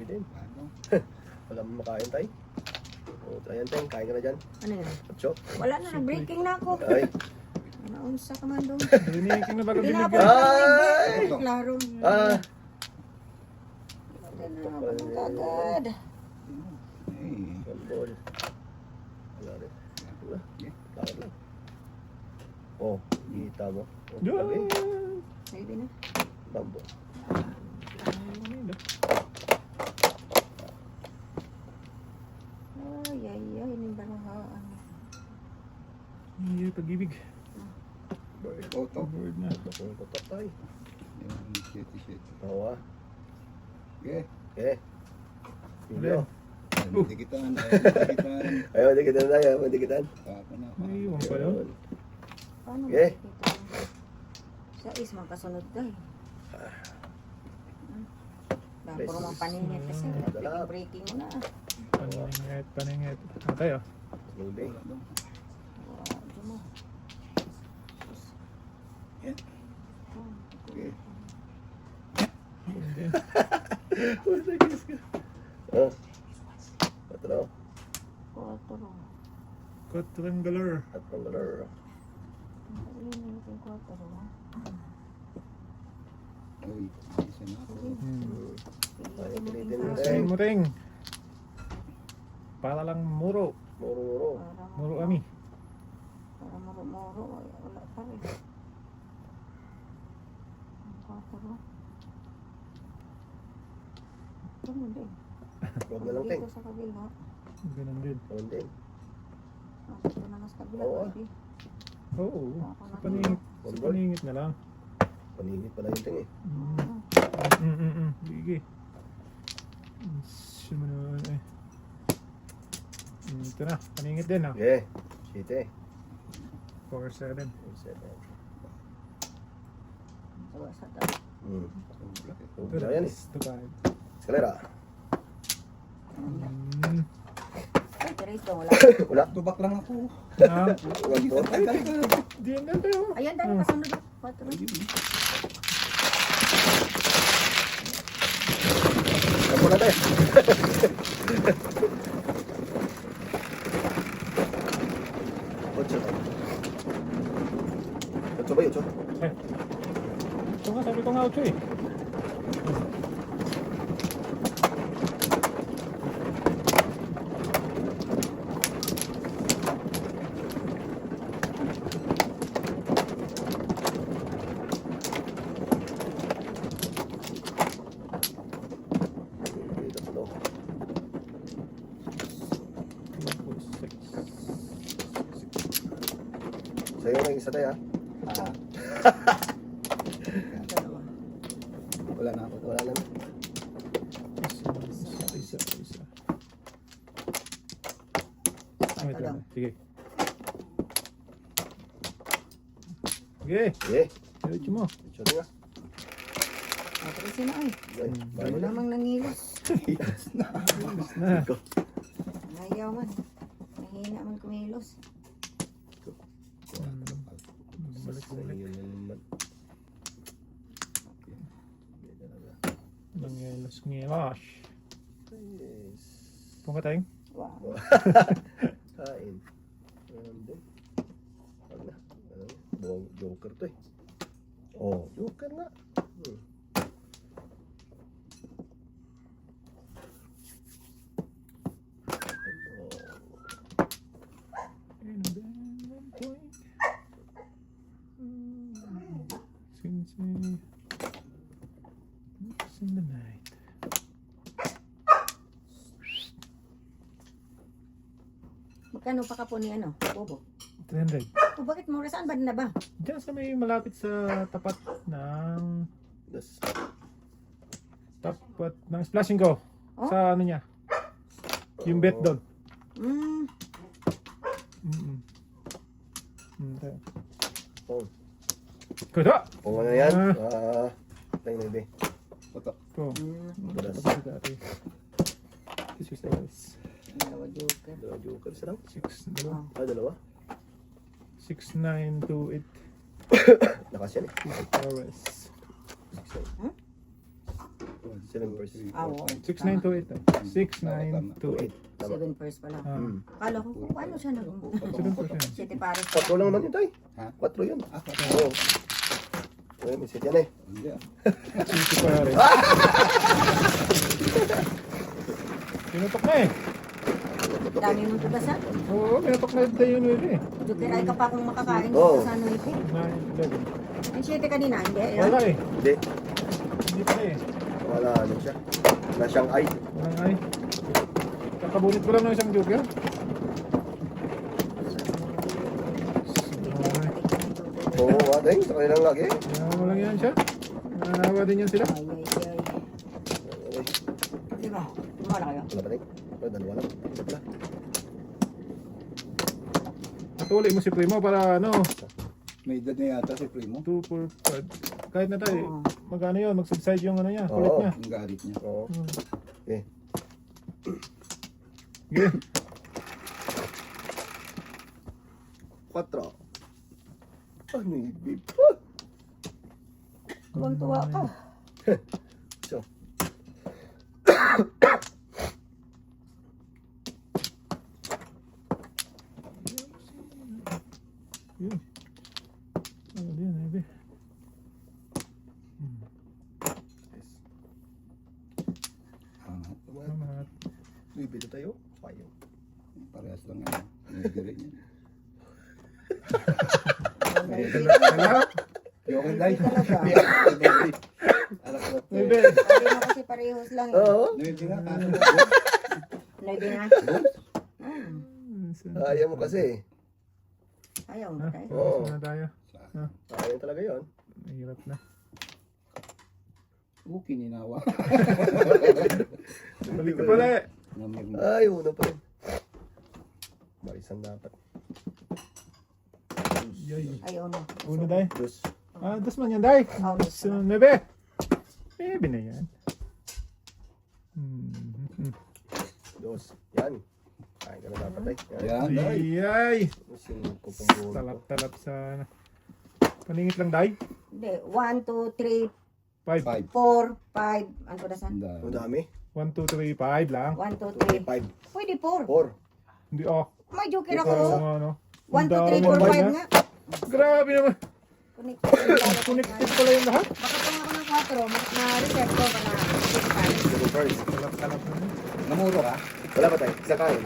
Hindi din. Wala mo makain tayo. O, ayan tayo, kain ka na dyan. Ano yan? Atso. Wala na, nag-breaking na ako. Ay. Naunsa ka man doon. Biniking na baga Tinapon binigyan. ka Ay! ng klaro. Ah. Tinapon ka agad. Gambol. Wala rin. Wala. Lakad lang. Oh, kita mo. Oh, sabi. Pwede na. Bambo. Ay, ini barahaan. Hindi, pag-ibig. Bird. Bird na. Bakong kotak tayo. Shit. Oo ah. Okay. Eh. Pilo. Dikitan. Ayaw, dikitan tayo. Ayaw, dikitan. May iwan pa yun. Paano Okay. makikita? Sa is, magkasunod ka eh. Dahil puro mga paningit kasi. Dala. Breaking mo na. Paningit. Ano tayo? Luli. Diyan mo. Okay. Oh. Patro. Kuwatro. Quadrangular. At pangalar. Ayun yung kuwatro. Uy, isa na ako. Ay, pilitin mo Sing tayo. mo ring. Para lang muro. Muro-muro. Muro kami. Para muro-muro. Wala pa rin. Ang kuwatro. Ito mo din. Huwag na lang, Teng. Dito sa kabila. Ganun din. Huwag din. Dito na sa kabila. Oo, ah. Pwede. Oo. Sa paningit. Sa paningit na lang. Paningit pala yung ting eh. Sige. Siya mo naman eh. Ito na. Paningit din ah. Okay. Site. 4-7. Sawa sa tabi. Ito na yan eh. 2-5. Eskalera. Ay, Teresa, wala. Wala. Tubak lang ako. Ah, Huwag to. di yan tayo. Ayan, dahil kasunod. Kuwatro. Kapo na tayo. Otso tayo. Otso ba yun? Otso? Ito nga, sabi ko nga 8 eh. Dito sa loob. 6. Sa'yo na yung isa tayo ha. Dalawa. Wala na ako. Wala lang. Isa. Wait lang. Sige. Sige. Okay. Diretso mo. Otso na nga. Teresa na ay. Ay, Ano bago na. namang nangilos. Na. Ayaw man. Mahina man kumilos. Balik-balik. Yun naman. Nangelos. Yes. Punga tayong. Wow. Kain. Ayan din. Wag na. Joker to eh. Oh, Joker nga. And then 1 point. Since it's in the night. Magkano pa ka po ni ano? Bobo. 300. O bakit mura? Saan ba na ba? Diyan sa may malapit sa tapat ng splashing ko. Oh? Sa ano niya? Yung bet doon. Hmm. Tayo. Oh, Kuda! kung ano yan? Tayo na ibe. Putok. Ko. Budas. Dalawa joker. Dalawa Joker sa lang. 6, dalawa. Dalawa. 6, 9, 2, 8. Lakas yan eh. Flores. 6, 7 first. Ah, oo. 6928. 6928. Tama. 7 first pala. Ah, Akala ko kung paano siya nag... 7%. City Paris. 4 lang naman yun, tay. Ha? 4 yun. Ah, Oo. Ayun, may set yan eh. hindi ah. City Paris. Pinutok na eh. Dami mong tugasan. Oo, pinutok na tayo yun eh. Dukiray ka pa kung makakain Oo. sa ano ito. 9, 11. Yung 7 kanina, hindi. Wala eh. Hindi. Hindi pa eh. Wala ano siya. Wala siyang eye. Walang ay. Kakabunit ko lang ng isang joker. Oo, atay. Sa kanilang lagi. Kaya mo lang yan siya. Nanawa din yan sila. Ay, ay, ay. Okay. Di ba? Wala kayo. Wala pa rin. Wala, dalawa lang. Isa pala. Patuloy mo si Primo para ano, May edad na yata si Primo. 2, 4, 5. Kahit na tayo, Oo. magkano yun, mag-subside yung ano niya, kulit Oo. niya. Ang galit niya. Oo. Hmm. Okay. Sige. 4. Ano yung beep? Ah! Tuwang-tuwa ka. So. Yun. Ano din, ebe. Ah, Salamat. Bibili tayo. Ayaw. parehas lang yan. Nagigiri niya. Salamat. Okay, guys. Alam ko. Ebe. Sabi mo kasi parehos lang. Eh. Oo. Nuwede nga, kaso Pwede nga. Ayaw mo kasi. Ayaw mo Ah, tayo. Oo. na tayo. Ayaw talaga yun. Mahirap na. kininawa. Balik ka pala eh. Ay, uno pa rin. Barisan dapat. Yay. Ayaw na. Uno day. Dos. Ah, dos man yan day. Oh, dos So, nebe. Nebe na yan. Dos. Yan. Ay, ka na dapat ay. Yan, day. Ay. Singko pang Talap-talap sa... Paningit lang day. Hindi. 1, 2, 3, 5. 5. 4, 5. Ano ba dasan? Ang dami. 1, 2, 3, 5 lang. 1, 2, 3. 5. Pwede 4. 4. Hindi oh. May joker Ikaw ako. ano. 1, 2, 3, Ang 4, dami 5 na. nga. Grabe naman. Connected. Connected pala yung lahat. Baka kung ako ng 4, na-reset ko ba na 5. First. Talap-talap naman. Namuro ka? Wala pa tayo. Isa kain.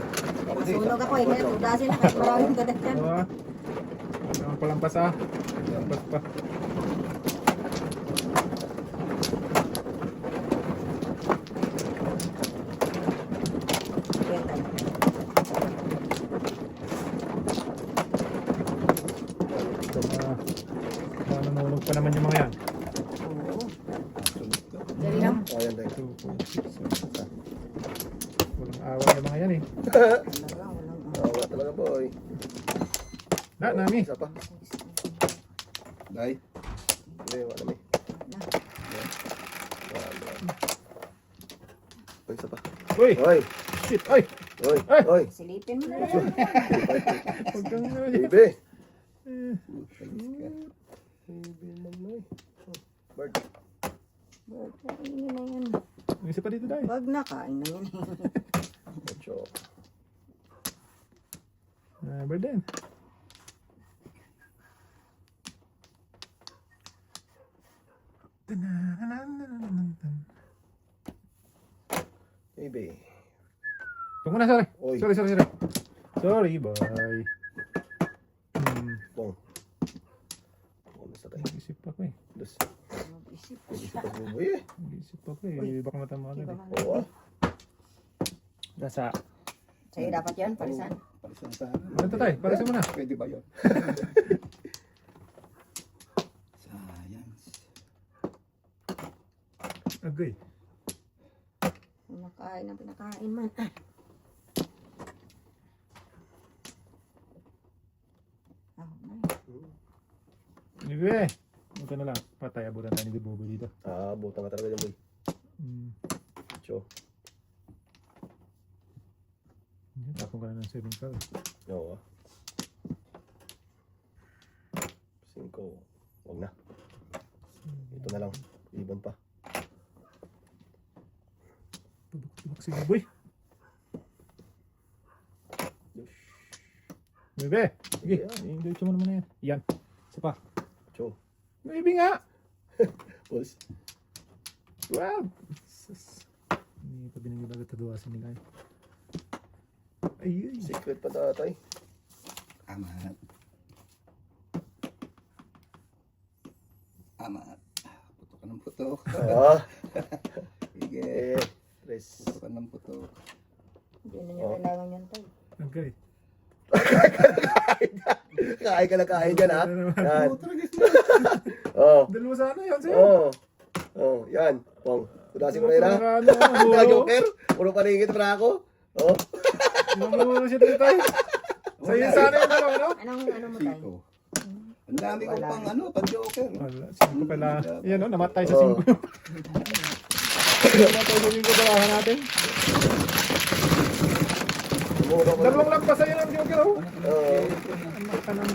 Masunog ako eh. Kaya tudasin na kahit maraming dadagyan. Oo. Ang palampas ah. Palampas pa. Yan tayo. Nanunulog pa naman yung mga yan. Oo. Dali lang. Ayan tayo. 2, 4, 6, 7. Walang awa yung mga yan eh. Talaga, walang Wala talaga boy. Na, nami. Isa pa. Day. Hindi, wala may. Wala. Uy, isa pa. Uy! Uy! Shit! Ay! Uy! Ay! Uy! Silipin mo na lang. Huwag kang ano yan. Bibi! Eh, Bibi naman. Bird. Bird, kainin na yan. may isa pa dito dahil. Wag na, kain na yan. Ocho. Bird din. Bibi. Tunggu na, sorry. Uy. Sorry. Sorry, bye. Bong. Basta tayo. Nag-isip ako eh. Dos. Mag-isip. Nag-isip pa buboy eh. Nag-isip ako eh. Baka matama agad eh. Oo ah. Gasa. Sa'yo dapat yan, palisan. Palisan sana. Ano tayo? Palisan mo na. Pwede ba yun? Science. Agay. Pinakain ang pinakain man. Nibe. Ito na lang. Patay. Abutan tayo ni Bubo dito. Ah, butang ka talaga dyan boy. Ocho. Tapong ka na ng 7 car. Oo ah. 5. Huwag na. Ito na lang. Ibon pa. Tibak si Buboy. Bebe. Sige. Diretso mo naman na yan. Yan. Isa pa. Cho. Bebe nga. Pulse. Wow. Sus. Hindi pa binigay tatuwasin nila. Ay, ay. Secret pa tatay. Amat. Amat. Putok ka ng putok. Ah. Sige. Eh. Tres. Putok ka ng putok. Hindi na niya kailangan yan tayo. Okay. Kain ka na kain dyan ha. Ano naman? Yan. Putok na Oh. Dalawa sana yan sa'yo. Oh. Oh. Yan. Pong. Tudasin mo na yun ha. Ang joker. Puro paningit para ako. Oh. Namuro siya dito tayo. Sa'yo sana yung dalawa, no? Anong ano mo tayo? Siko. Ang dami ko Wala. pang ano, pang joker. Wala, 5 pala. Yan, no? Namatay sa Oh. 5. Namatay sa 5 dalawahan natin. Tumuro ko. Dalawang lang pa sa'yo ng Joker, oh. Oh. Anak ka ng...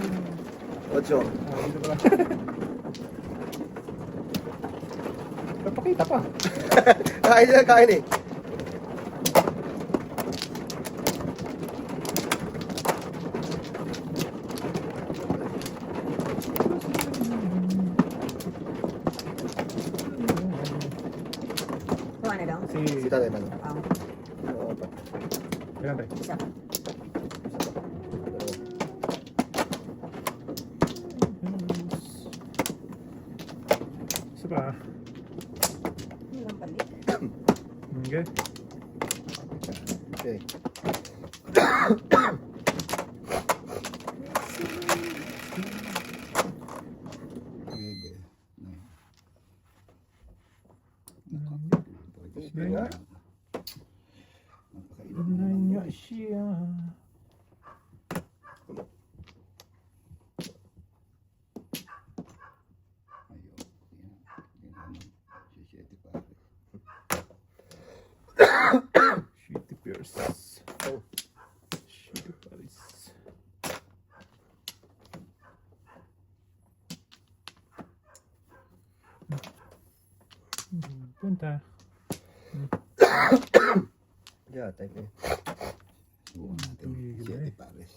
Ocho. Ah, dito pala. Napakita pa. Kain na kain eh. Kuha na daw. Si... Si tatay man. Ah, Oo pa. Kailan tayo? isa pa. Isa pa. Yun lang palit. Okay. Okay. Sige. Sige nga. Ano nga siya? Shitty Pierce. Oh. Shitty Paris. Punta. Yeah, type eh. Subukan natin. Tumigil Siete eh. pares.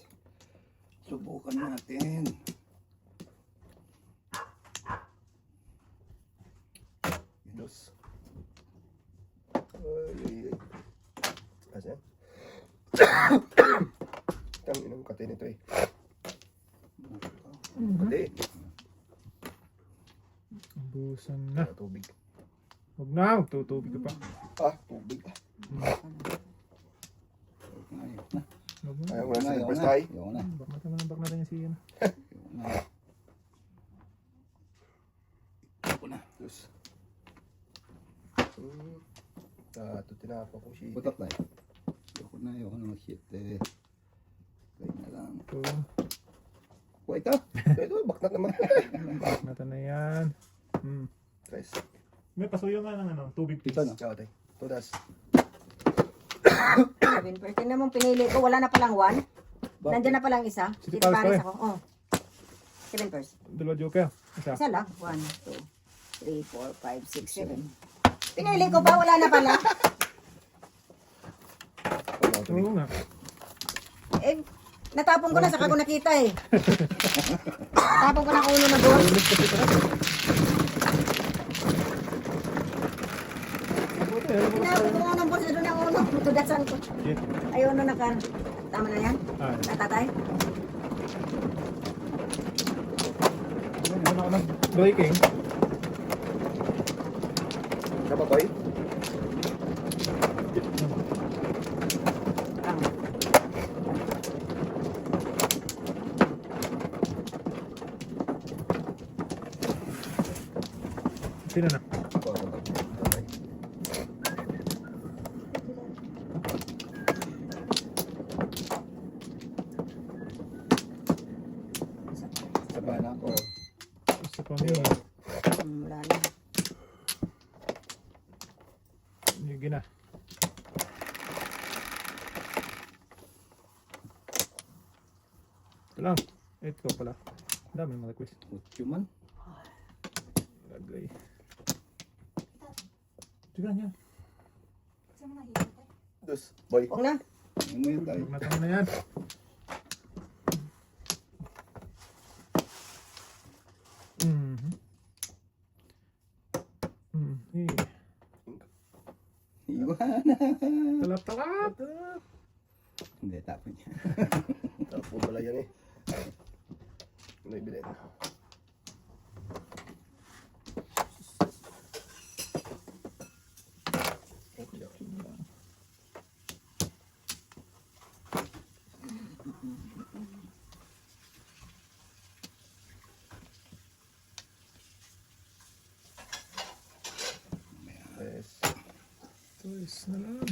Subukan natin. Dos. Ay, ay, ay. Asan? Tang inang kate nito eh. Kate. Busan na. Tubig. Huwag na. Tutubig ka pa. Ah, tubig. Ayos na. Huwag na. Ayaw mo na sa Ayaw request na. tayo. Ayaw na. Bak natin yung siya. Ayaw na. Ako na. Dos. Ah, ito tinapa ko siya. Putok tayo. Ayoko na. Ayoko na mag-siete. Kaya na lang. Ito. Kuha ito. Ito, baknat naman. Bak natin na yan. Tres. May pasuyo nga ng ano, tubig please. Ito na. Ciao, tay. Todas. 7%. Tingnan mong pinili ko. Wala na palang 1. Nandiyan na palang isa. City Dito Palace pares pa ako. Oh. 7%. Dalawa Joker. Isa. Isa lang. 1, 2, 3, 4, 5, 6, 7. Pinili ko pa. Wala na pala. Oo nga. Eh, natapon ko na. Saka ko nakita eh. Natapon ko na ang ulo na doon. Tinapon ko nga ng boss na doon ang ulo. Tudatsan ko. Shit. Ayaw na naka. Tama na yan. Ah, Natatay. ano ako nag-breaking? Kapatoy. Ang. Sino na? Saba na ako. Isa pa niyo. Wala na. Sige na. Ito lang. Ito pala. Ang dami mga request. Utyo man. Lagay. Sige na yan. Saan mo nakikita? Dus, boy. Huwag na. Ano mo yun tayo? Mata mo na yan. Mhm. Iwan. Talap-talap. Hindi, tapon niya. Tapos pala yan eh. Ano ibilin? Yes. Tulis na lang.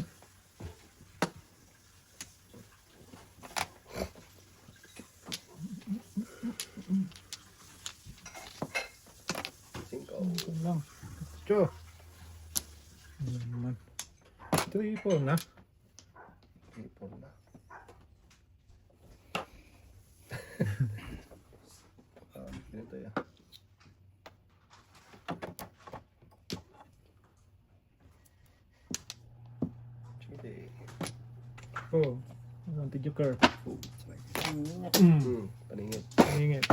Cinco. Ito lang. Cho. Ano naman. Triple na. Triple na. Ganito ya. Chile. Oh. Advantage yung curve. Paningin. Hingit.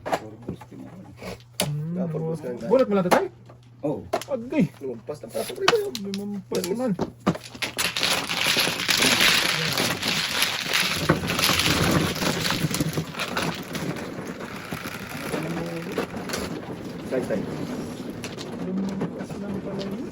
Puro gusto mo. Napurpos ka lang tayo. Bulat mo lang tayo. Oh, Agay. Lumampas na pasok rito. Lumampas naman. Side. Lumampas lang pala yun.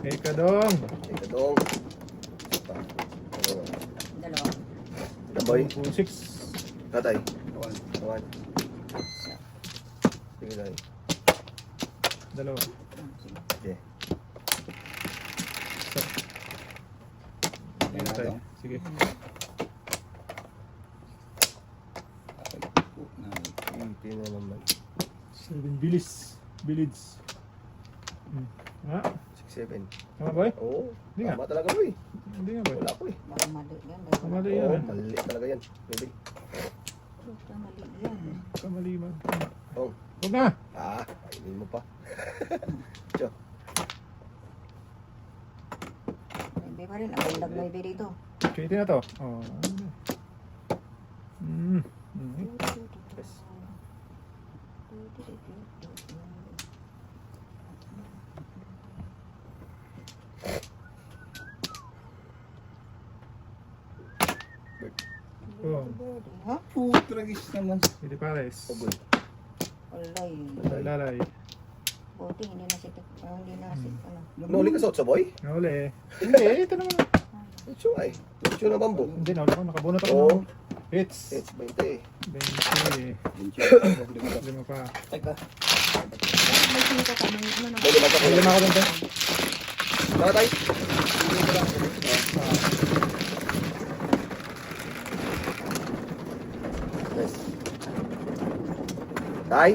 Eka dong. Ika dong. Pa. Dalawa. Dalawa. Boy. 6. Tatay. kawan. Kawan. Sige tayo. Dalawa. Okay. Yan na Tayo. daw. Sige. Okay. Oh, na. Hindi na naman. 7 bilis. Bilids. Ha? 6, 7. Tama boy? Oo. Hindi nga. Tama talaga boy. Hindi nga boy. Wala ko eh. Baka mali yan. Kamali Oo, yan. mali talaga yan. Pwede. Baka mali yan. Kamali man. Oh. Huwag na. Kainin mo pa. Tiyo. Hindi pa rin. Ang gandang may bili dito. Chiti na to. Oh. Yes. Oh. Ha? Tragis naman. Hindi pares. Oh, good. Walay. Lalay. Buti hindi na sit. Hindi na sit. Ano? Nuli ka sa otso boy? Nahuli. Hindi. Ito naman. Otso ay. Otso na bambo. Hindi. Nahuli ko. Nakabunot ako. Oo. Hits. It's 20. 20. Lima pa. Teka. May sinito ka. May ano na. May lumag ako. May lima ako dun tayo. Tama tayo. Yes. Tay.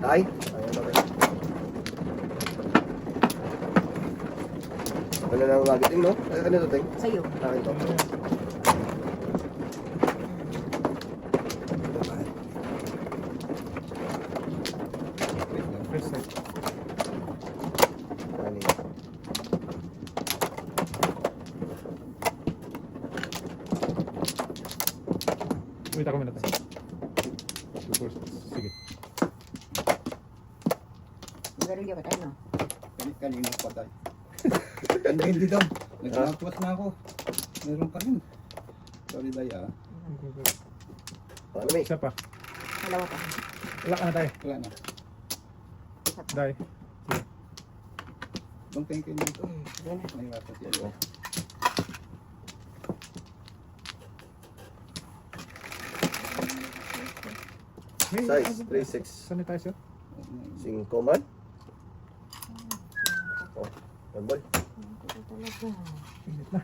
Tay. Ayan na rin. Ano na ang magiting, no? Ano ito, Ting? Sa'yo. Akin to. First side. Ano yun? Wait ako muna tayo. Sige. Magaling ka ba tayo, no? Kanina pa tayo. Hindi daw. Naglapas na ako. Meron pa rin. Sorry Daya. Paano, May? Isa pa. Dalawa pa. Wala ka na tayo. Wala na. Dai. Don't think in dito. Yan na. May lapas yan. Size, 3-6. Sanitizer. 5 man. Oh, one ball. Ito talaga. Init na.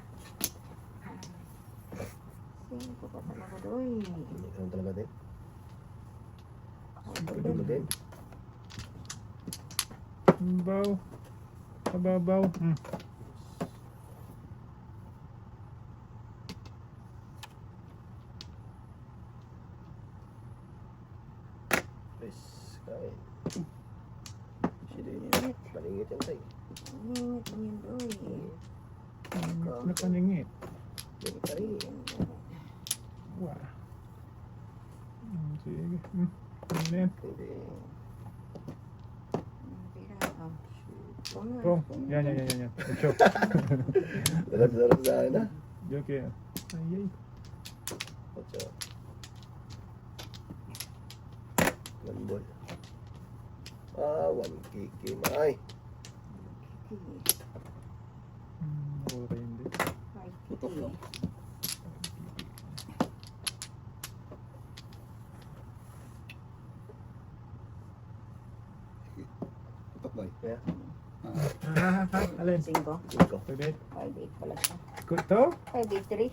Sino pa talaga doy? Ano talaga din? Ako Ano din? Babaw. Kababaw. Yes, kain. Sige, malingit yan tayo. Ingat mo yun, boy. Napaningit. Yan ka rin. Wah. Sige. Ano yan? Hindi. Prong. Yan. Ocho. Sarap sana. Joke yan. Ayay. Ocho. Lambol. 1 kiki ay. Okay, hindi. Tutok lang. Tutok ba? Yeah. Alin? 5, Iko. Pwede. 8 pala siya. Ito? 5, 8, 3.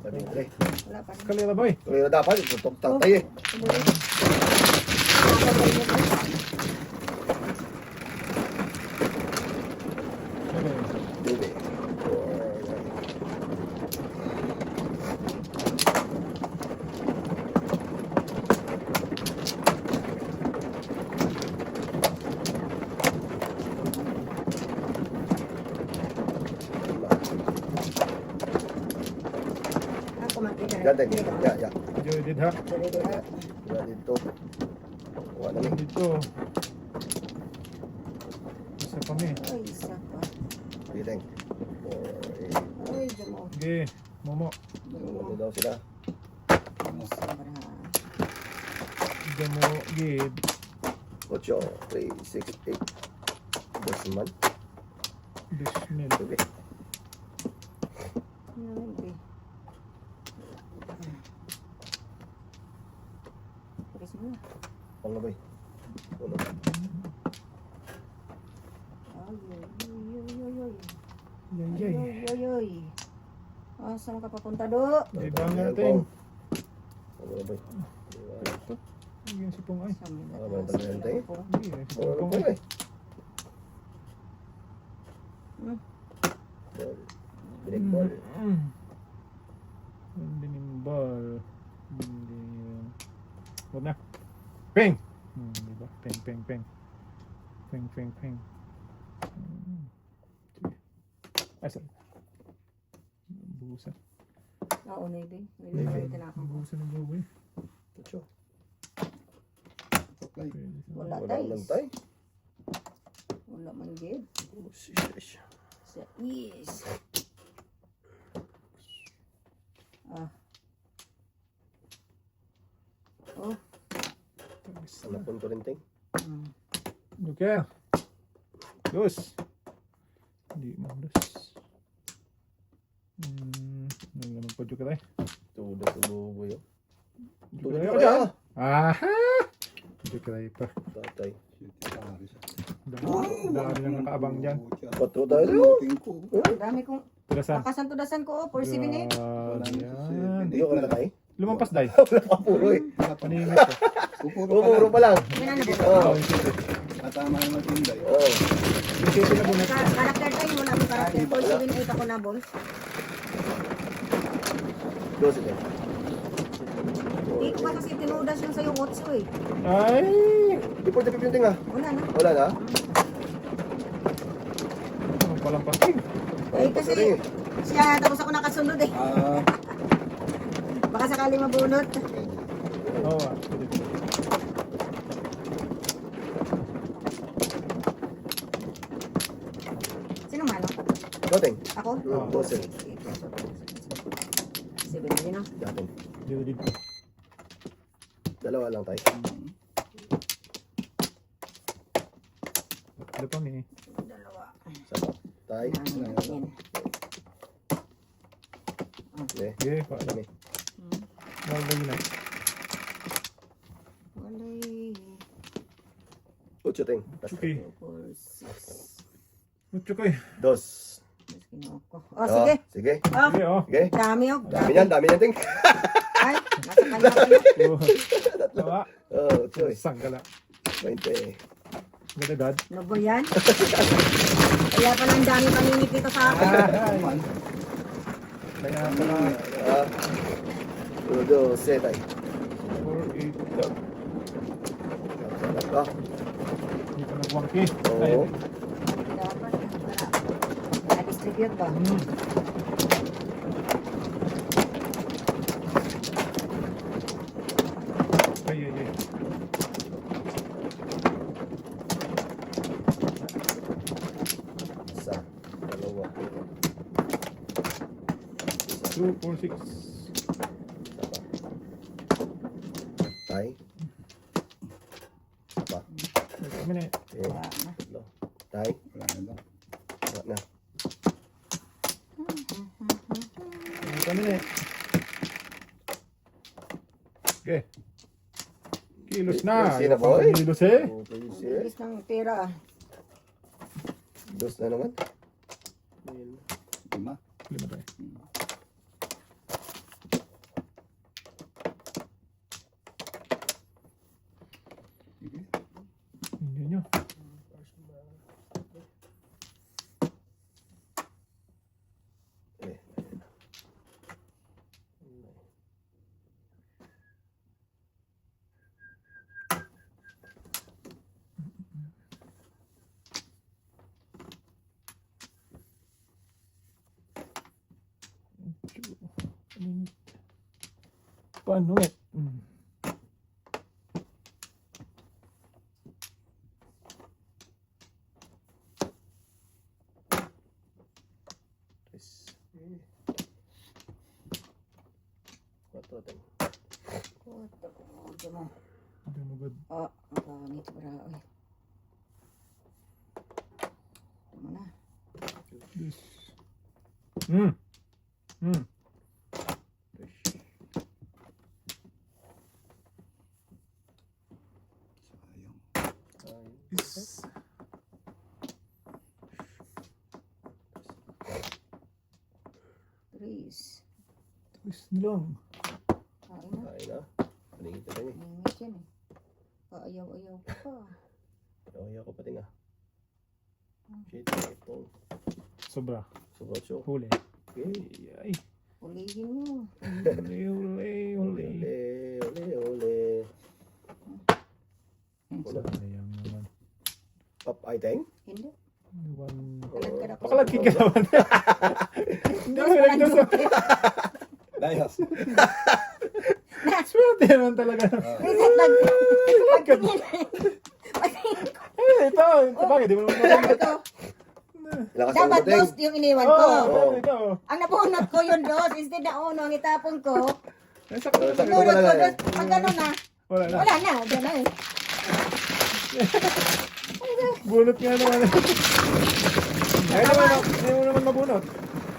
Sabi ko rin. Wala pa rin. Kalila boy. Kaya dapat tutok tayo eh. Hindi. Ako makita. Ganda. Ya. Joy did ha. Wala dito. Wala namin. Dito. Isa pa mi. Ay, isa pa. Bilang. 4, 8. Ay, damo. Sige. Momo. Ano daw sila? Sobra. Damo. Gid. 8, 3, 6, 8. Desman. Bismil. Okay. Ano ba? Pagkas mo na. Panglabay. Ulo. Ay, ay. Yay. Ay. Ah, saan ka papunta, Do? Iba natin. Panglabay. Sige si Pong ay. Saan mo Ah, may tagal tayo. Sige si Ano Pong pa ay. eh? Ball. Binig ball. Hindi nimbal. Hindi. Huwag na. Peng! Diba? Peng. Peng. Sige. Ay, sorry. Buhusan. Oo, Navy. May palitin ako. Buhusan ng buhay. 8. Tutok lang. Wala Wala tayo. lang tayo. Wala man gid. Shish. Sa is. Ah. Oh. Ano punto rin ting? Okay. Dos. Hindi mo dos. Nagano pa juga tayo. Tudo tubo yun. Tudo Juga ka tayo. na. Aha! Juga tayo pa. Tatay. Dami nang nakaabang dyan. Patro tayo. Tingin ko. Ang dami kong Tulasan. nakasantudasan ko. 478. Yan. Hindi ko na tayo. Lumampas day. Wala pa puro eh. Paningit ko. Puro pa lang. Minanabot. Oo. Matama naman tinday. Oo. Yung sisi na bunot. Karakter tayo. Wala akong karakter. 478 ako na balls. Dos ito. Hindi ko ba kasi tinudas yung sa'yo 8 eh. Ay! Di po tayo pipinting ah. Wala na. Wala na. Anong palampas din? Eh kasi siya tapos ako nakasunod eh. Baka sakali mabunot. Oo ah. Pwede. Sino mano? Doting. Ako? Oo, 12. 7 din ah. Dating. Dito. Dalawa lang tayo. Ano pa ni? Dalawa. Sama. Tayo. Yan. Okay. Okay, paano? Kami. Wala na. Walay. 8 ting. Okay. 4, 6. Mucho ko eh. Dos. Mas kinuha ko. Oh, sige. Sige. Oh, Sige oh. Okay. dami oh. Dami niyan, dami niyan ting. Ay, nasa kanya pa yun. Tawa. Oh, 8 eh. Sanggala. 20. Agad-agad. Ano ba yan? Kaya pala ang dami paningit dito sa akin. Ay. Kaya pala. Ah. 1, 2, 7. 4, 8. Sarap ka. Hindi pa nagwangki. Oo. Dapat. Na-distribute ba? Ay, ay, ay. Isa. Dalawa. 2, 4, 6. Tay. Pa. Kami na. Okay. Wala na. Tatlo. Tay. Wala na daw. Wala na. Kami na. Okay. Kilos na. Kilos na, boy. Kilos eh. Okay, Ang sir. bilis ng pera. Dos na naman. 5. 5 tayo. Sige. Yun nyo. Eh. Paano nga? Tres. Cuatro. Tay. Ito mo. Hindi mo good. Oh, ang pangit para. Oy. Ito mo na. This. Hmm. Hmm. Sayang. Is. Trees. Twist na lang. Kain na. Kain na. Paningin ka tayo. Nangingit yan eh. Paayaw-ayaw ka pa. Ayaw ko pati nga. Shit. Ito. Sobra. Sobrang show. Huli. Okay. Ay. Ulihin mo. Huli, huli, huli. Ole. Ole. Sayang naman. Up, I think. Hindi. One. Kalag ka na pa. Pakalagkin ka naman. Hindi mo nagdos. Dayas. Swerte naman talaga. Reset lang. Pagtingin. Eh, ito. Bakit? Di mo naman mabunot. Ito. Lakas ang Dapat dating. dos yung iniwan ko. Oo, ito. Ang nabunot ko yung dos. Instead na uno, ang itapon ko. Ay, sakto. Sakto Bunot pala ko na dos. yan. Pag gano'n na. Wala na. Wala na. Diyan na eh. Bunot nga naman. Ay, naman, hindi mo naman mabunot.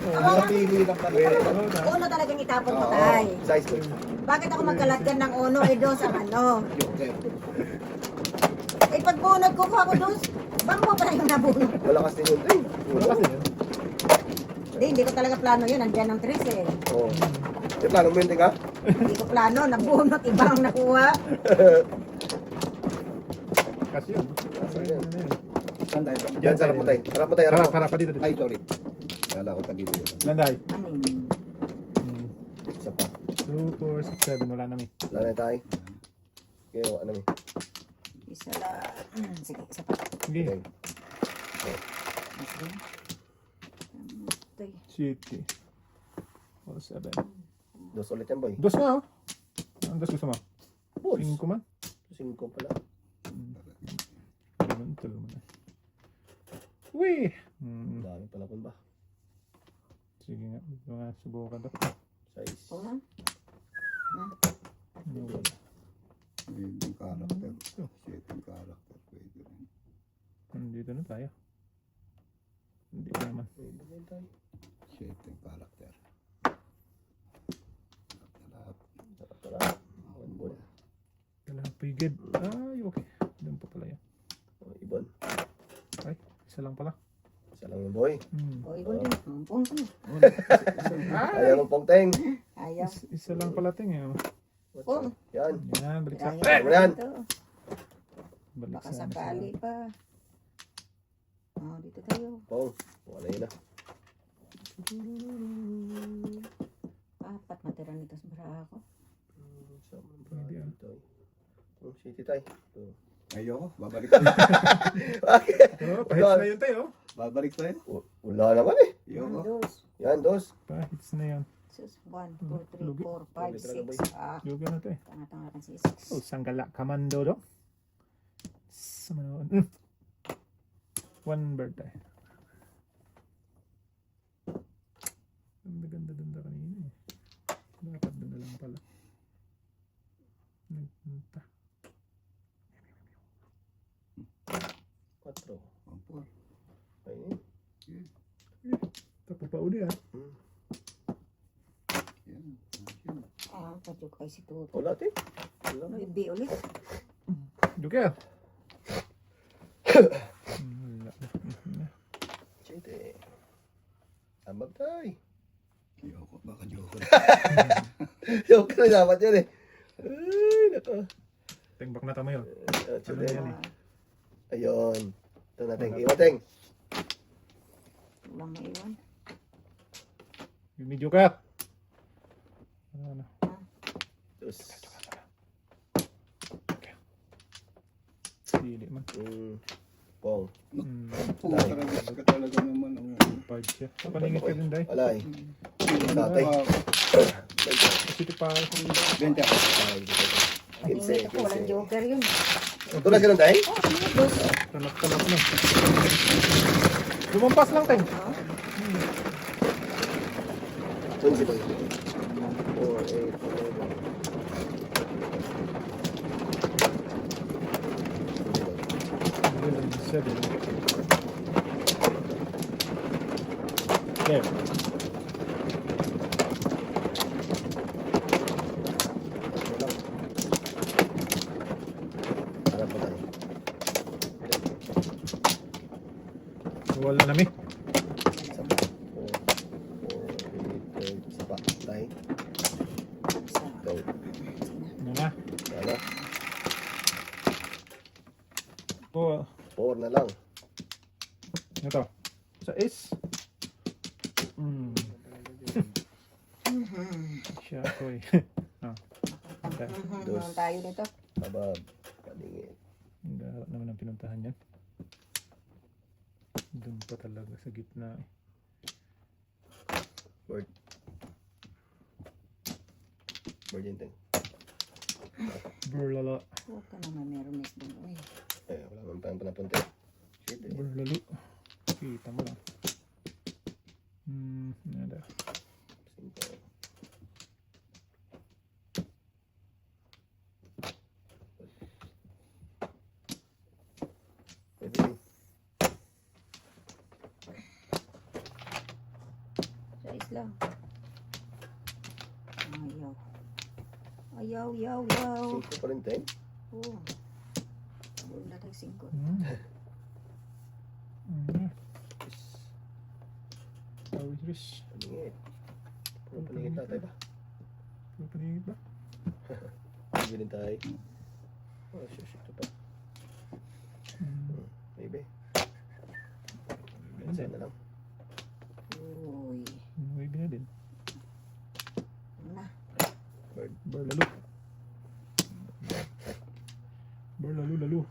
Napili lang pala. Oo na. Uno talagang itapon ko tay. Size ko. Bakit ako magkalatgan ng uno? Eh dos ang ano. Okay. Eh pag bunot ko ako dos. Bangko pa yung nabunot. Malakas din yun. Ay. Wala kasi yun. Hindi ko talaga plano yun. Nandiyan ang tres eh. Oo. Eh, plano mo yun, ka? Hindi ko plano. Nabunot. Iba ang nakuha. Kasi yun. Saan tayo? Yan, sarap mo tayo. Sarap mo tayo. Harap, harap pa dito. Ay, sorry. Kala ko tagito yun. Landay. Ano yun? Isa pa. 2, 4, 6, 7. Wala namin. Wala na tayo. Okay, ano mo. Isa lang. Sige, isa pa. Sige. Okay. Sige. Tay. City. 4, 7. Dos ulit yan, boy. Dos nga, oh. Ang dos gusto mo? Balls. 5 man. 5 pala. Tuloy mo na. Uy! Ang dami pala kung ba. Sige nga. Ito nga. Subukan to. Size. Oo na. Yung character. Shit, yung character. Pwede rin. Nandito na tayo. Hindi pa naman. Shit, yung character. Sarap. Sarap pala. One ball. Kailangan pigid. Ay, okay. Doon pa pala yan. Oh, ibon. Ay, isa lang pala. Isa lang yung boy. O, ibon din. Mampong ko. Ayaw ng pongteng. Ayaw. Isa lang pala ting eh. Oh. Oh. Yan. Yan, balik sa. Ayaw. Ano yan? Ito. Balik Baka sana sakali sila. pa. Oh, dito tayo. Pong. Wala yun na. Apat matira nito sa bara ako. Hindi, ah. City tayo. Oh. Ayoko, babalik tayo. Bakit? Pero pahits na yun tayo. Babalik tayo. Wala naman eh. Ayoko. Dos. Yan, dos. Pahits na yan. Sus, 1, 2, 3, Lugi. 4, 5, 6. Ah, Yoga na to eh. tanga-tanga kan si Oh, 6. sanggala kamando do. Sumanoon. One bird tayo. Ganda kanina eh. Dapat doon na lang pala. Nagpunta. 4. Ampun. Ayun. Tapos pa uli ah. Yan. Yan. Ah, padyok ay si Tuto. Wala tayo. Wala. Ano, ibi ulit? Joker. Wala na. City. Ambag tayo. Ayoko, baka joke. Yung ka na dapat yan eh. Ay, nako. Tengbak na tamayo. City. yan eh? Ayun. Ito natin. Iwan, Teng. Walang maiwan. Yung ni Joker. Ano? Dos. Sili man. Pong. Puta rabis ka talaga naman. Five siya. Paningit ka din dahil. Alay. Tatay. Kasi pa. Benta. Hindi ko walang joker yun. Ito na ganun tayo? Oh, ano, dos. Talap na. Lumampas lang tayo. Doon sila. 4, 8, 11. 7. There. Harap pa tayo. Wala na mi. Isa pa. 4, 8, 12. Isa pa. Tayo. Go. Ano na? Ano? Oh, 4 na lang. ito. Sa ace. Siya ako eh. Okay. Dos. Naman tayo nito. Abab. Paningin. Hindi naman ang pinuntahan yan. Doon pa talaga sa gitna eh. Bird. Bird yun, Teng. Burlalo. Huwag ka naman meron next doon. Uy. Wala man pang panapunti. Shit eh. Burlalo. Kita mo lang. Nada. Simple. Pwede rin. Sa isla. Ayaw. Ayaw. Simple pa rin, Teng. Oh. Wala na tayo 5. Wish. Paningin. Puro paningin tatay ba? Ano paningit ba? Bilhin tayo. Oh, shit ito pa. Maybe. Minsan na lang. Uy. May na din. Ano na? Bird. Burlalo. Burlalo.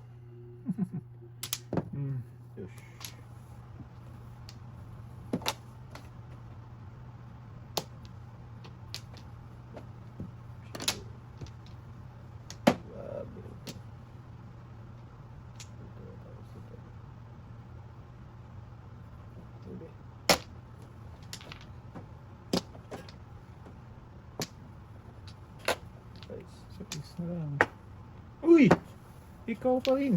Yush. Grabe. Maybe. Nice. Sa piece na lang. Uy! Ikaw pa rin.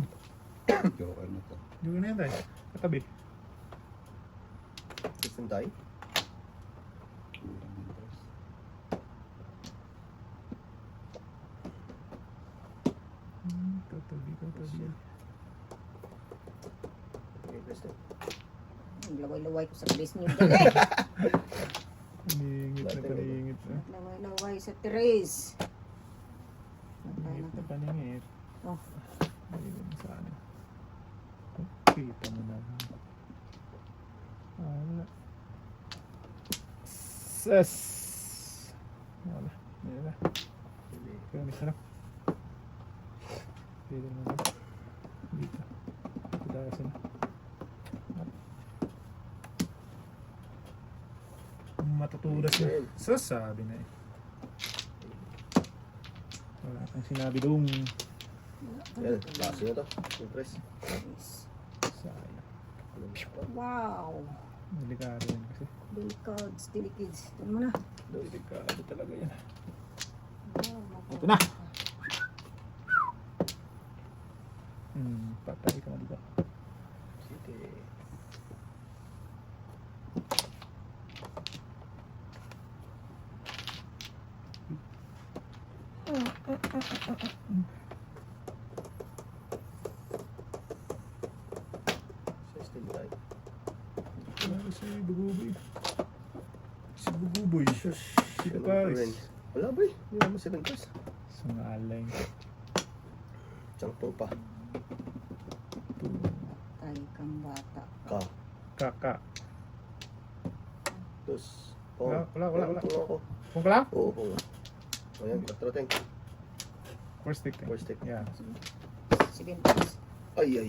Joker na to. Yung na yan tayo. Katabi. System tayo. Kulang ng press. Katabi. Okay, press tayo. Ang laway-laway ko sa base niyo dyan eh. Paningit na. Laway-laway sa Therese. Paningit. Oh. Ayun, saan? Kita mo na. Wala. Ses. Wala. Wala. Pero may sarap. Pwede naman na. Dito. Kudasan na. Matutulas na. Sasabi na eh. Wala kang sinabi doon. Yan, taas nyo to. Yung press. Sayang. Wow. Delikado yan kasi. Delicates. Ito mo na. Delikado talaga yan. Wow, Ito na. Patay ka na dito. Sige. Still right. Wala si Buguboy. Si Buguboy. Si Ganun pa Paris. rin. Wala ba eh? Hindi naman silang press. Sangalay. Sampung pa. Tay kang bata. Ka. Kaka. Dos. Wala. Pungo ako. Kung ka lang? Oo, pungo. Ayan, patroteng. First stick. First stick. Yeah. 7 points. Ay.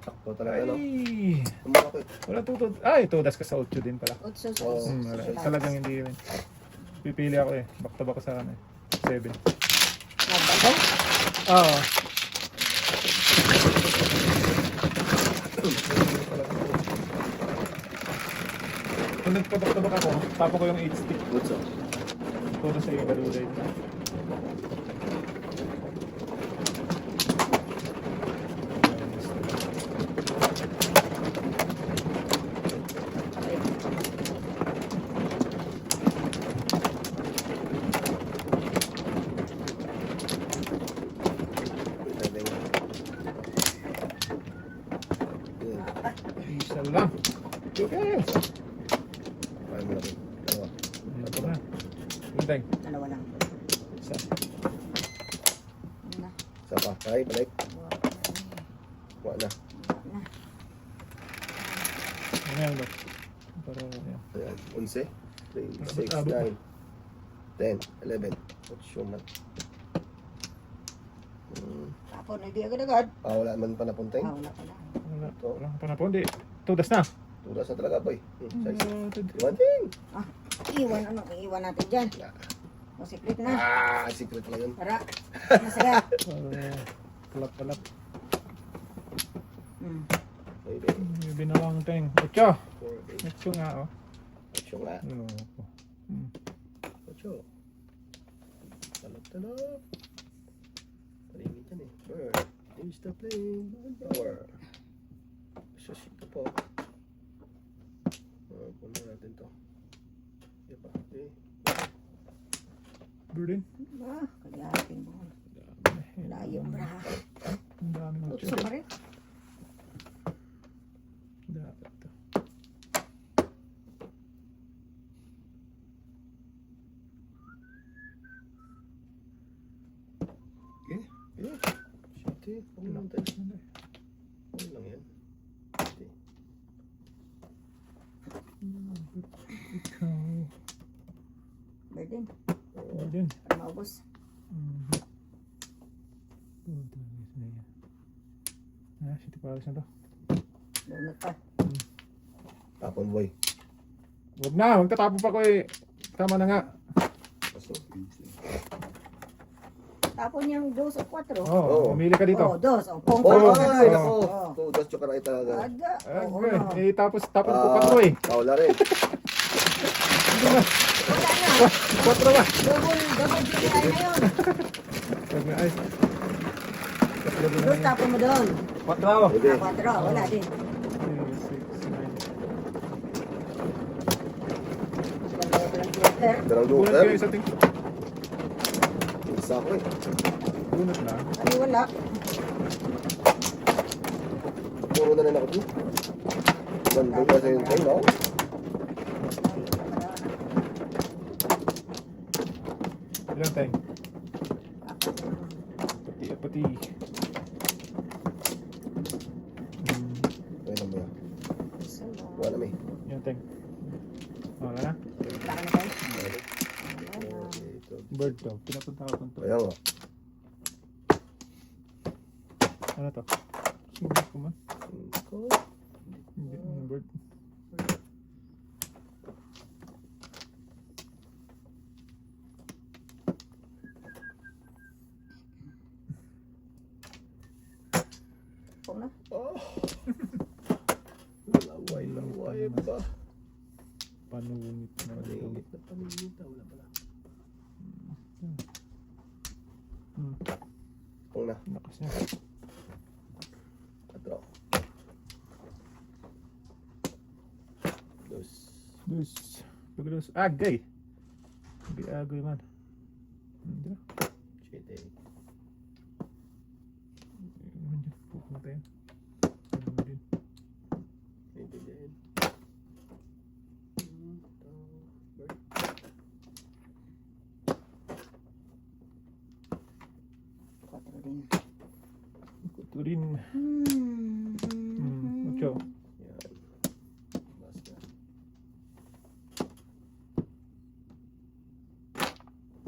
Takto talaga, no? Ay! Tumbak ako eh. Wala tutod. Ay, tudas ka sa 8 din pala. 8 sa Oo. Wala. Talagang hindi rin. Pipili ako eh. Back to back ko sa kanan. 7. Nagbago? Oo. Kung nagpa-back to back ako, tapon ko yung 8 stick. Good so. Todo sa iyo, galuday. Isa lang. Okay. Kaya mo na rin. Dalawa. Ito na. Bintay. Dalawa lang. Isa. Ano na? Isa pa. Kaya, balik. Wala na. Na. Ano yan, Doc? Para, yan. Ayan. 11. 3, 6, Abot pa. 9, 10, 11. What's your man? Tapon, hindi agad-agad. Wala man pa napunteng. Wala pa na. Wala ka pa na po. Hindi. Tudas na. Tulas na talaga boy. Size. Tudas. Iwanting! Iwan, iiwan natin dyan. O, secret na. Secret lang yun. Para, masaya. Kalap-kalap. Pwede. May binawang teng. Ocho. 4, 8. Ocho nga, oh. Ocho nga. Loko. Ocho. Talap-talap. Palimit yan eh. Bird. Is the plane. Power. Susito po. Puno natin to. Diba? Okay. Burden. Kagating mo. Layo, bra. Ang daming ocho. Gusto pa rin. Dapat to. Okay. Shitty. Ano lang tayo? Ano lang yan? Shitty. Ikaw. Burden. Burden. Para maubos. Shitty Paris na to. Bunot pa. Tapon boy. Huwag na, huwag tatapo pa ko eh. Tama na nga. Kaso. Tapon yung 2 o 4. Oo, pumili ka dito. Oh, 2. O, pong Oh, pa. ay, nako. Oo. Tudas yung karay talaga. Aga. Oo, Okay. no. Eh, tapos ko 4 eh. Wala rin. Wala na. 4 ba? Double GTI na yun. Huwag na, ay. Doon, tapon mo doon. 4. Pwede. 4. Wala din. 6, 9. Darang Bunot kayo duker. isa ting. Isa ko eh. Bunot na. Ay, wala. Puro na rin ako dito. Bandong kasi yung tayo, no? Ilang time? Pati. natin. Wala na. Wala ka na tayo. Ito. Bird to. Pinapunta ko to. Kaya nga. Ano to? Single ko man. Ito. Hindi ano bird. Oo na. Oh. Laway ba? Panungit na Paningit na paningit. Wala pala. Una. Lakas niya. Atro. Dos. Dus. Pagdos. Agay. Agay man. Hindi. Siete. Ano dyan? Pupunta yan. Ano din? Maybe din. Quatro din. Kuturin. Hmm. Ocho. Yan. Basta.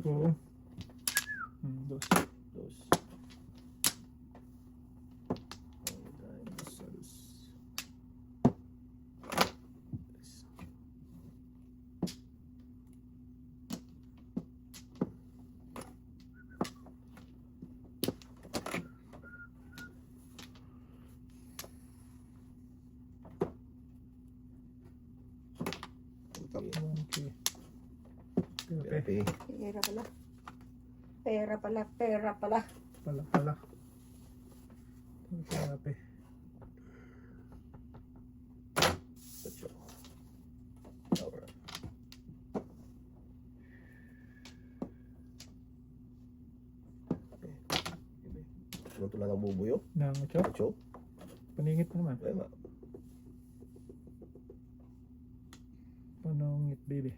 Oo. Dos. Dos. Dos. Okay. Pepe. Pera pala. Pera pala. Pera pala. Pala. Kape. Ocho. Tower. Ano ito lang ang bubuyo? Nang ocho. Ocho? Paningit na naman. Kaya nga. Panungit baby.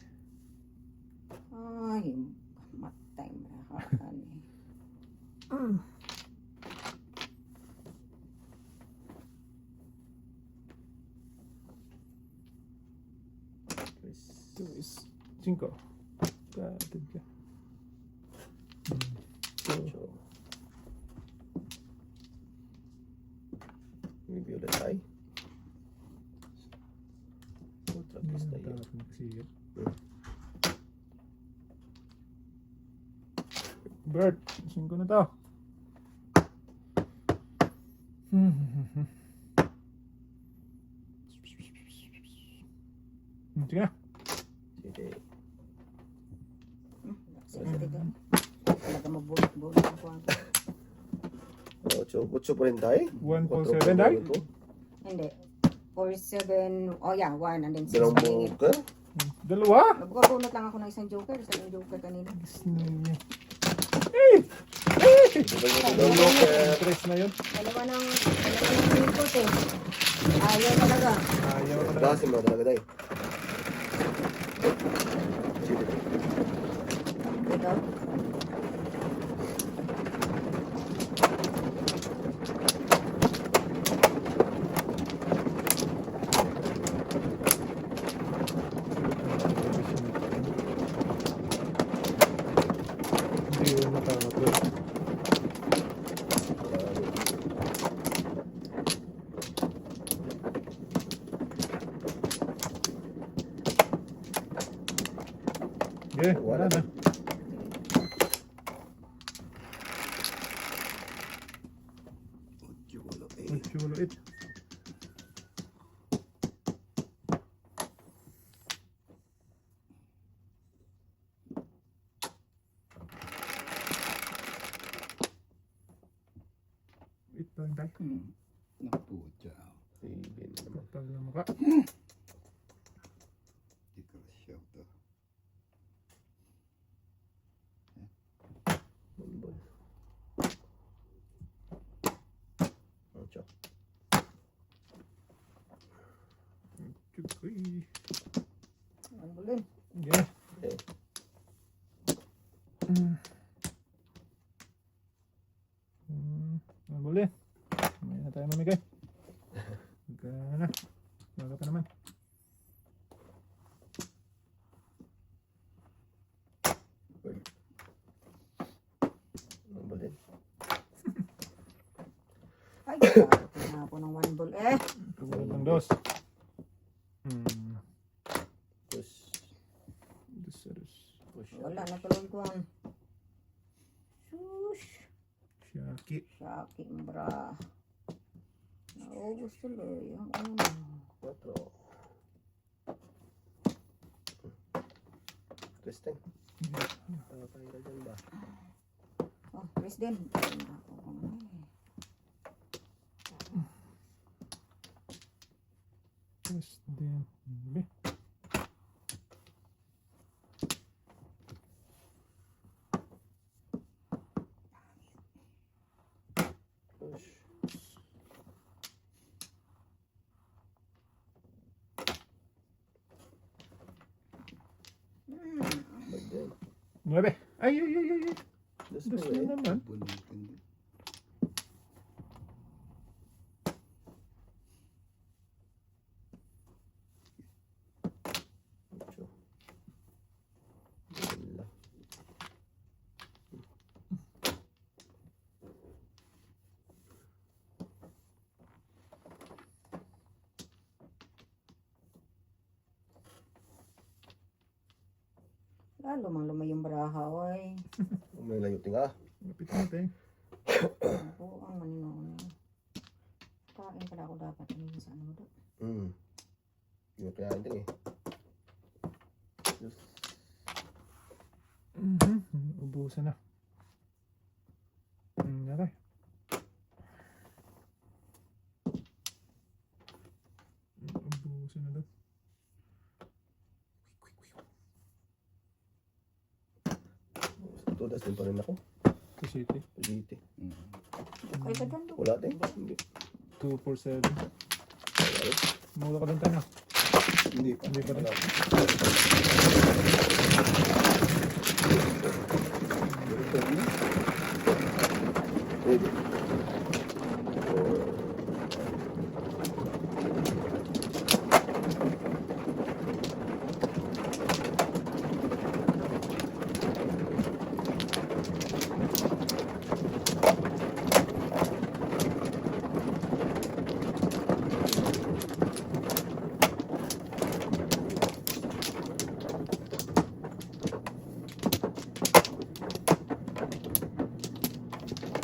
Ay, matay marahakan eh. Dos. Cinco. Katid ka. Ocho. Maybe ulit tayo. Otra Hindi pista na yun. tapos nagsiyip. Bird. Cinco na to. Sige na. Sige. Sige ka. Talaga mabulit-bulit ang kuwan ko. Ocho. Ocho pa rin tayo? 1.7 dahil? Hindi. 4-7. Oh yeah, 1 and then 6 Dalawang paningit. bunker? Dalawa. Nagpapulot lang ako ng isang joker. Sa yung joker kanina. Dalawang bunker. Tres na yun. Dalawa ng input eh. Ayaw talaga. Ayaw na. Dasin mo talaga tayo. Sige. Ito. Hindi yun nakakapit. Okay, wala na. Ocho ulit. Wait lang tayo. Napucha. Sige naman. Pag na mukha. Di ka siya to. Bonbon. Ocho. Chukoy. Ang bulin. Yeah. Okay. Ang buli. May na tayo mamigay. Magkana. Maga pa naman. Ay, karating na ako ng 1 ball. Kagulat ng dos. Push. Push. Wala na tuloy ko ang shush. Shaki. Shaki bra. Naubos tuloy ang ano. 4. Tristan. Patay ka dyan ba? Oh, Chris din. Yes, din. Be. Push. Bag din. 9. Ay, ay, ay, ay, ay. Dos Dos pa na eh. naman. Bunutin din. Ocho. Wala. Lalo mang lumay yung baraha, oy. May layuting ah. Lapit natin. Oo, ang maninaw. Kain pala ako dapat. Ano sa ano mo doon? Yung kaya din eh. Dos. Ubusan na. Nara. Ubusan na daw. Tudas din pa rin ako. City. Pagiti. Ay, ka doon doon. Wala din. Hindi. 247. Mula ka doon tayo na. Hindi pa. Hindi pa rin. Pwede.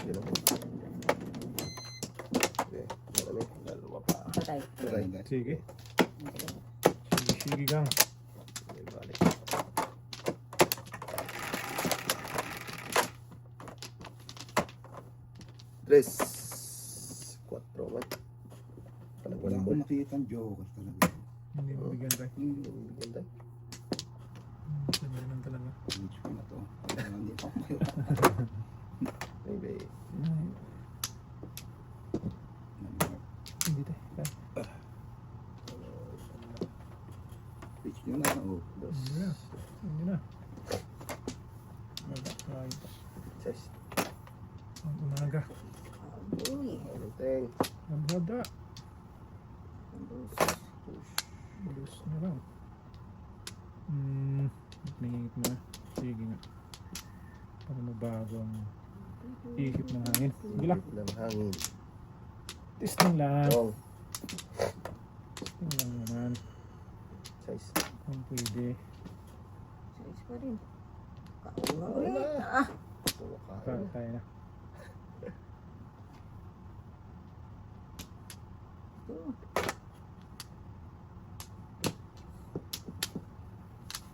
Yun ako. Okay. Marami. Dalawa pa. Patay. Patay. Sige. Sige gang. Okay, balik. Tres. 4 man. Talagang Wala walang akong ball. makikita ang joker talaga. Hindi mo bigyan tayo. Bigyan tayo. Sabi naman talaga. Hindi ko na to. Kaya hindi pa ako kayo. Maybe. Hindi tayo. Pitch nyo na. Oh. Dos. Hindi na. Hindi na. Wala. Kain pa. Ses. Ang umaga. Uy. Anything. Ang bada. Push. Bulus na lang. Nangingit na. Sige nga. Para mabago ang ihip ng hangin. Sige lang. Ng hangin. Testing lang. Long. Testing lang naman. Size. Kung pwede. Size pa rin. Kauna ulit. Ah. Para tayo na.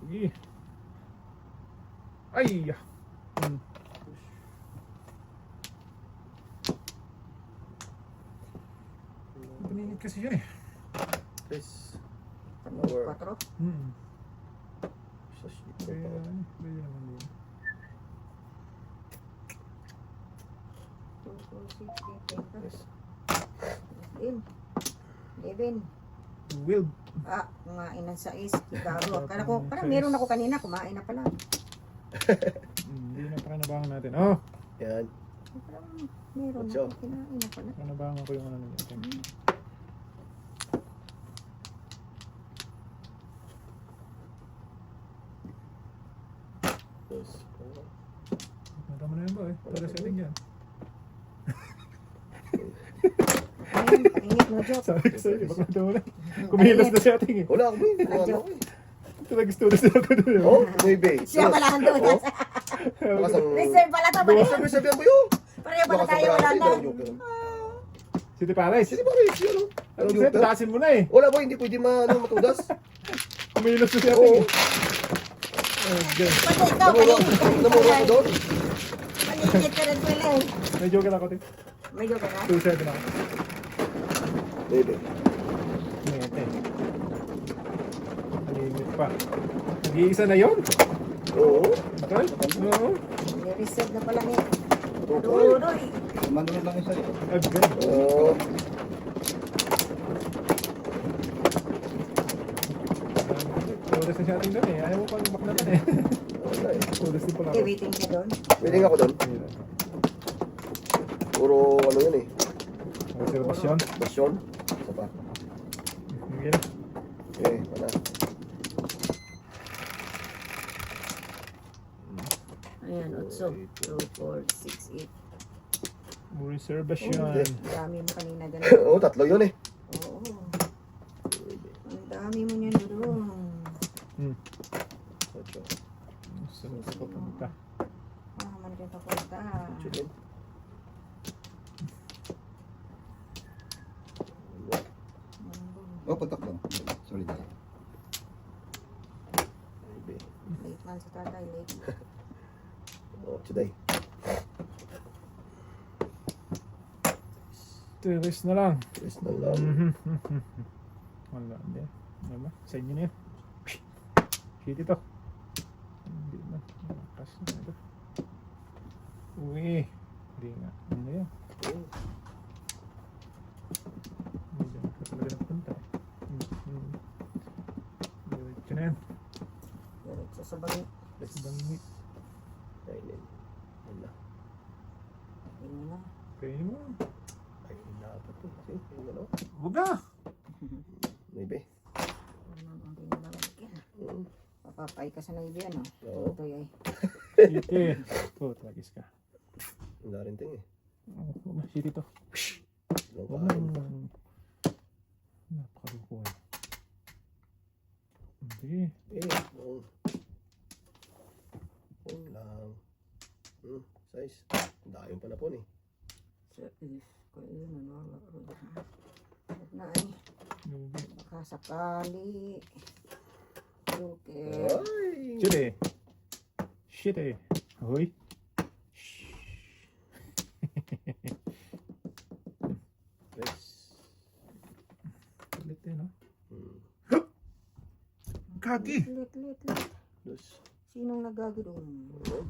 Sige. Ay! Paninit kasi siya eh. Tres. Power. 4. Sa shit. Kaya pwede naman din. 2, 4, 6, 8, 10. Tres. 11. Will. Ah, kumain ng 6. Chicago. Kala ko, parang meron ako kanina. Kumain na pala. Hindi na pakinabangan natin. Oh! Yan. Parang meron Ocho. ako. Kinain na pala. Pakinabangan ko yung ano natin. Dos. Natama na yan ba eh? Para sa atin yan. Mga joke. Sabi ko sa'yo, baka ito na. Kumilos na siya tingin. Wala ako eh. Wala ako eh. Ito nag-studio siya ako doon. Oh, maybe. Siya pala ang doon. Oh, nakasang... Reserve pala to. Pareho. Sabi ko yun. Pareho pala tayo. Wala na. City Palace. Sige ba kayo? Ano? Ano Ano sa'yo, yung taasin mo na eh. Wala ba? Hindi pwede matudas? Kumilos na siya Oo. tingin. Okay. Pati ikaw. Namura ako doon. Maligit ka rin pala eh. May joke ako tingin. May joke ka? 2-7 ako. Maybe. Ngete. Malimit pa. Nag-iisa na yun? Oo. Okay? Oo. May reserve na pala niya. Tukoy. Dudoy. Manunod lang isa eh. Okay. Oo. Tulis na siya ating doon eh. Ayaw mo pang maklaman eh. Wala eh. Tulis din pala Okay, ako. waiting ka doon. Pwede ako doon. Puro ano yun eh. Reservasyon. Basyon. Isa pa. Sige na. Okay, wala. Ayan, 8, 2, 4, 6, 8. More reservasyon. Dami mo kanina dyan. Oo, tatlo yun eh. Oo. Ang dami mo niyan doon. Ocho. Saan ka papunta? Ah, man dyan papunta. Chicken. Oh, patok lang. Sorry tayo. Maybe. Late man sa tatay, late. Oh, today. Tulis na lang. Yes na lang. Wala, hindi. Ano ba? Sa inyo na yun. Shit ito. Hindi na. Lakas na ito. Uwi. Hindi nga. Ano yan? Hindi dyan ka talaga napunta eh. Diretso na yan. Diretso sa bagi. Let's bangit. Kainin. Wala. Tingnan na. Kainin mo. Kainin na ata to. See? Yung ano? Huwag na! Maybe. Ano ang pinabalik yan? Papapay ka sa naibi, ano? Oo. Ito ay. Sige. Oh, tragis ka. Wala rin ting eh. Oh, huwag na. Shit ito. Walang Huwag kain. na. Napakaluko eh. Sige. Eh, oo. Oo lang. Size. Dayong panapon eh. Sa is. Kaya yun, ano? Huwag na ay. Lugi. Baka sakali. Okay. Ay! Shit eh. Shit eh. Ahoy. Yes. Ulit eh, no? Hmm. Kaki! Lit. Dos. Sinong nagagi doon? Oo.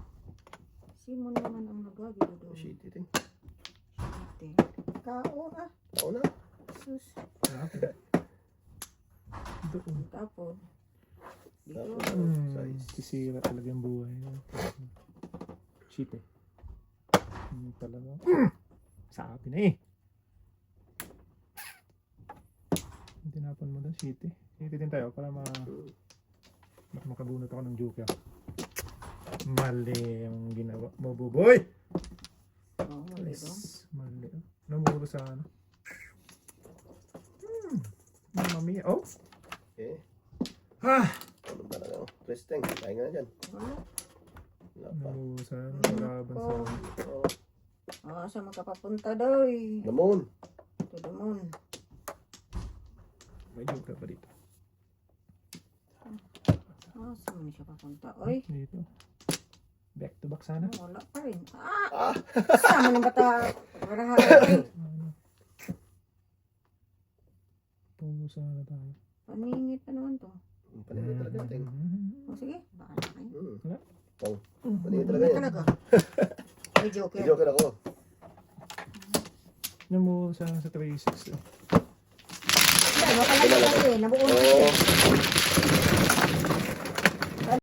Simon naman ang nagagi doon. Shit ting. Ate. Kao ah. Ako na. Sus. Doon. Tapon. Dito. Tapos size. Sisira talaga yung buhay. Shit eh. Hindi talaga. Sabi na eh. Tinapon mo doon, shit eh. Shit din tayo para makabunot ako ng joke. Mali yung ginawa mo, buboy! Oo, mali ba? Mali. Namuro sa ano. Mami, oh! Eh. Ah! Ano talaga? Resting. Kain nga na dyan. Wala. Wala pa. Namuro sa ano, kalaban sa ano. Oo. Ah, saan magkapapunta daw eh? Lamon. Ito naman. May joke ka pa dito. Ah, saan siya papunta? Oy, Dito. Back to back sana. wala pa rin. Ah! Sama ng bata. Parahan. Ano? Tungo sana tayo. Paningit pa naman to. Paningin talaga natin. O sige, bahala kayo. Wala. Pang. Paningin talaga yan. Talaga. May joker. Joker ako. Namuro sana sa 3-6.